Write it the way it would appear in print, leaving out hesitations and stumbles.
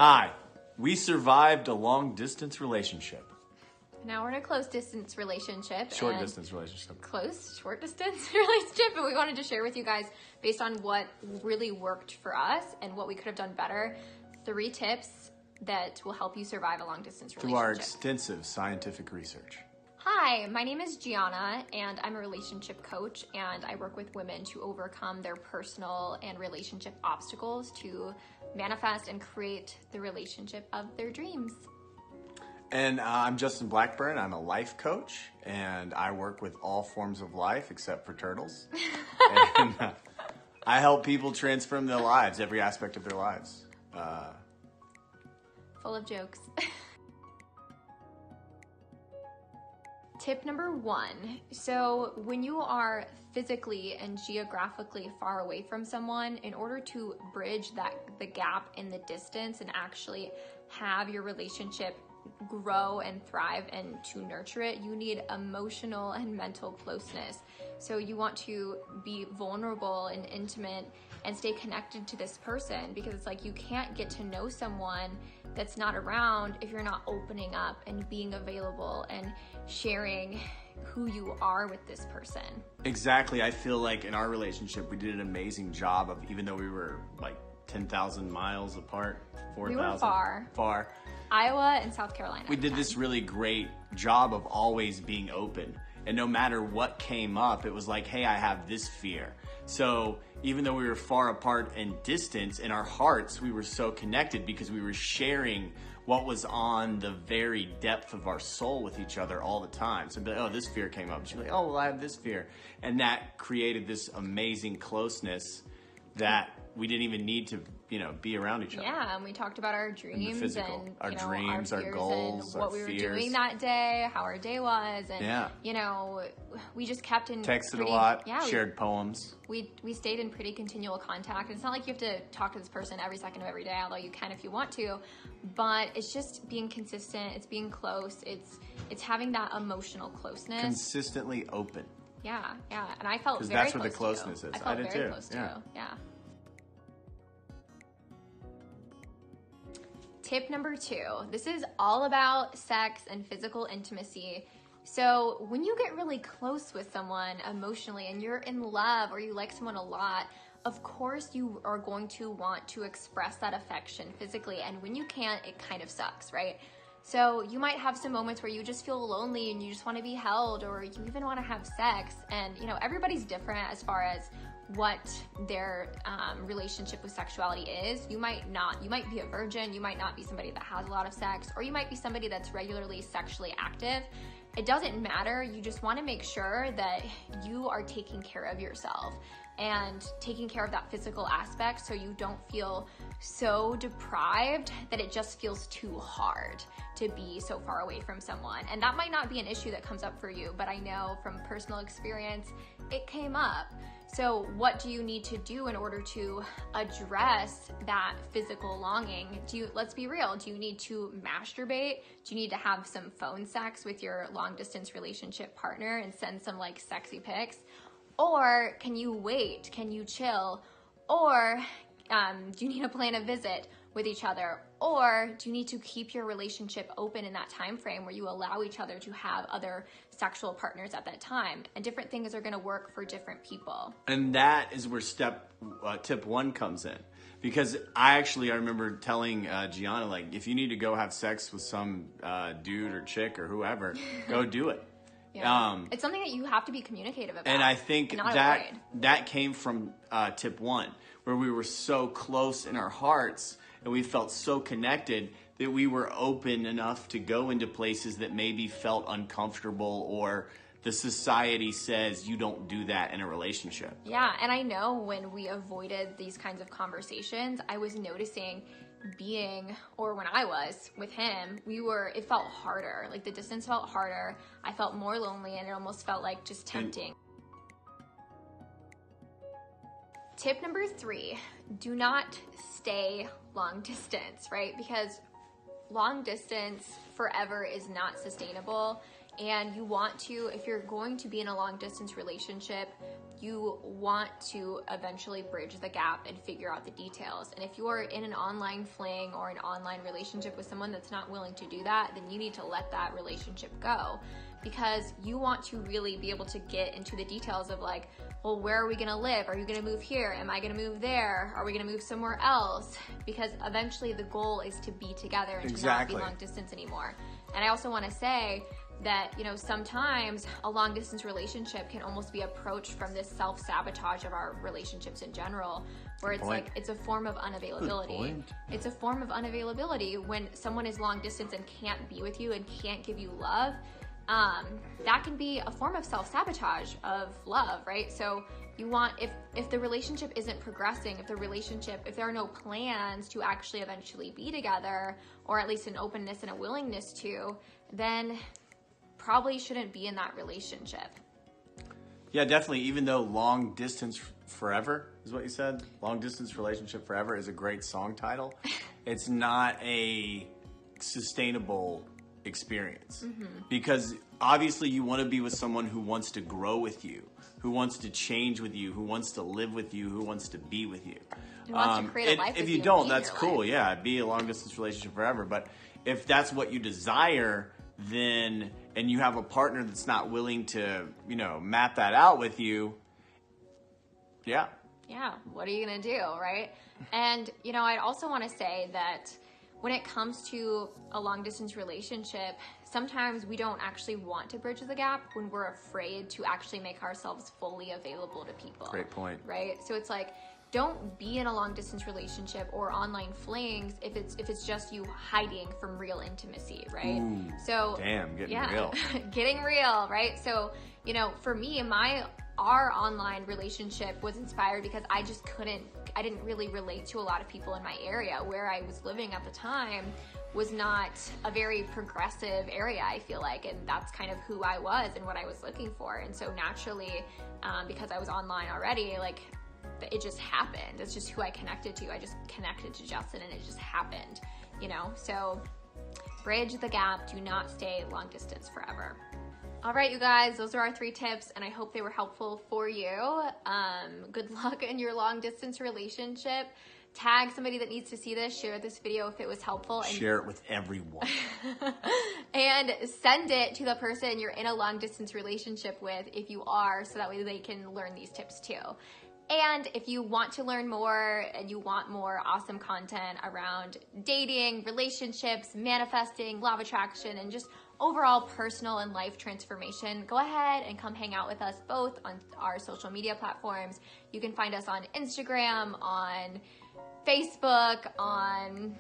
Hi, we survived a long distance relationship. Now we're in a close distance relationship. Short distance relationship. Short distance relationship. And we wanted to share with you guys, based on what really worked for us and what we could have done better, 3 tips that will help you survive a long distance relationship. Through our extensive scientific research. Hi, my name is Gianna, and I'm a relationship coach, and I work with women to overcome their personal and relationship obstacles to manifest and create the relationship of their dreams. And I'm Justin Blackburn. I'm a life coach, and I work with all forms of life except for turtles. And I help people transform their lives, every aspect of their lives. Full of jokes. Tip number 1. So when you are physically and geographically far away from someone, in order to bridge the gap in the distance and actually have your relationship grow and thrive and to nurture it, you need emotional and mental closeness. So you want to be vulnerable and intimate and stay connected to this person, because it's like you can't get to know someone that's not around if you're not opening up and being available and sharing who you are with this person. Exactly. I feel like in our relationship, we did an amazing job of, even though we were like 10,000 miles apart, 4,000. We were far. Iowa and South Carolina. We did this really great job of always being open. And no matter what came up, it was like, hey, I have this fear. So even though we were far apart in distance, in our hearts, we were so connected because we were sharing what was on the very depth of our soul with each other all the time. So, oh, this fear came up. She's like, oh, well, I have this fear. And that created this amazing closeness that we didn't even need to, be around each other. Yeah, and we talked about our dreams and our dreams, our goals, and what we were doing that day, how our day was, and we just kept in texted a lot, shared poems. We stayed in pretty continual contact. It's not like you have to talk to this person every second of every day, although you can if you want to, but it's just being consistent, it's being close, it's having that emotional closeness. Consistently open. Yeah, and I felt very close to you. Because that's where the closeness is. I felt very close to you, yeah. Tip number 2, this is all about sex and physical intimacy. So when you get really close with someone emotionally and you're in love or you like someone a lot, of course you are going to want to express that affection physically. And when you can't, it kind of sucks, right? So you might have some moments where you just feel lonely and you just want to be held, or you even want to have sex. And everybody's different as far as what their relationship with sexuality is. You might be a virgin, you might not be somebody that has a lot of sex, or you might be somebody that's regularly sexually active. It doesn't matter. You just want to make sure that you are taking care of yourself and taking care of that physical aspect, so you don't feel so deprived that it just feels too hard to be so far away from someone. And that might not be an issue that comes up for you, but I know from personal experience, it came up. So what do you need to do in order to address that physical longing? Let's be real, do you need to masturbate? Do you need to have some phone sex with your long distance relationship partner and send some sexy pics? Or can you wait? Can you chill? Or do you need to plan a visit with each other? Or do you need to keep your relationship open in that time frame where you allow each other to have other sexual partners at that time? And different things are going to work for different people. And that is where tip 1 comes in. Because I remember telling Gianna, if you need to go have sex with some dude or chick or whoever, go do it. Yeah. It's something that you have to be communicative about. And I think that came from tip 1, where we were so close in our hearts and we felt so connected that we were open enough to go into places that maybe felt uncomfortable, or the society says you don't do that in a relationship. Yeah, and I know when we avoided these kinds of conversations, I was noticing when I was with him, it felt harder. The distance felt harder. I felt more lonely, and it almost felt like just tempting. Tip number 3, do not stay long distance, right? Because long distance forever is not sustainable. And you want to, if you're going to be in a long distance relationship, you want to eventually bridge the gap and figure out the details. And if you are in an online fling or an online relationship with someone that's not willing to do that, then you need to let that relationship go, because you want to really be able to get into the details of like, well, where are we gonna live? Are you gonna move here? Am I gonna move there? Are we gonna move somewhere else? Because eventually the goal is to be together and to not be long distance anymore. And I also wanna say that, you know, sometimes a long distance relationship can almost be approached from this self-sabotage of our relationships in general, where it's like, it's a form of unavailability. It's a form of unavailability when someone is long distance and can't be with you and can't give you love. That can be a form of self-sabotage of love, right? So you want, if the relationship isn't progressing, if there are no plans to actually eventually be together, or at least an openness and a willingness to, then probably shouldn't be in that relationship. Yeah, definitely. Even though Long Distance Forever is what you said, Long Distance Relationship Forever is a great song title. It's not a sustainable experience, because obviously you want to be with someone who wants to grow with you, who wants to change with you, who wants to live with you, who wants to be with you. Who wants to create a life if with you don't, that's cool. Yeah, be a long distance relationship forever. But if that's what you desire, then, and you have a partner that's not willing to, you know, map that out with you, yeah, what are you gonna do, right? And, you know, I'd also want to say that when it comes to a long distance relationship, sometimes we don't actually want to bridge the gap when we're afraid to actually make ourselves fully available to people. Great point. Right? So it's like, don't be in a long distance relationship or online flings if it's just you hiding from real intimacy, right? Ooh, so getting real. Getting real, right? So, you know, for me, our online relationship was inspired because I didn't really relate to a lot of people in my area. Where I was living at the time was not a very progressive area, I feel like, and that's kind of who I was and what I was looking for. And so naturally, because I was online already, like, it just happened. It's just who I connected to. I just connected to Justin and it just happened, you know? So bridge the gap. Do not stay long distance forever. All right, you guys, those are our 3 tips, and I hope they were helpful for you. Good luck in your long distance relationship. Tag somebody that needs to see this. Share this video if it was helpful. And share it with everyone. and send it to the person you're in a long distance relationship with if you are, so that way they can learn these tips too. And if you want to learn more and you want more awesome content around dating, relationships, manifesting, law of attraction, and just overall personal and life transformation, go ahead and come hang out with us both on our social media platforms. You can find us on Instagram, on Facebook, on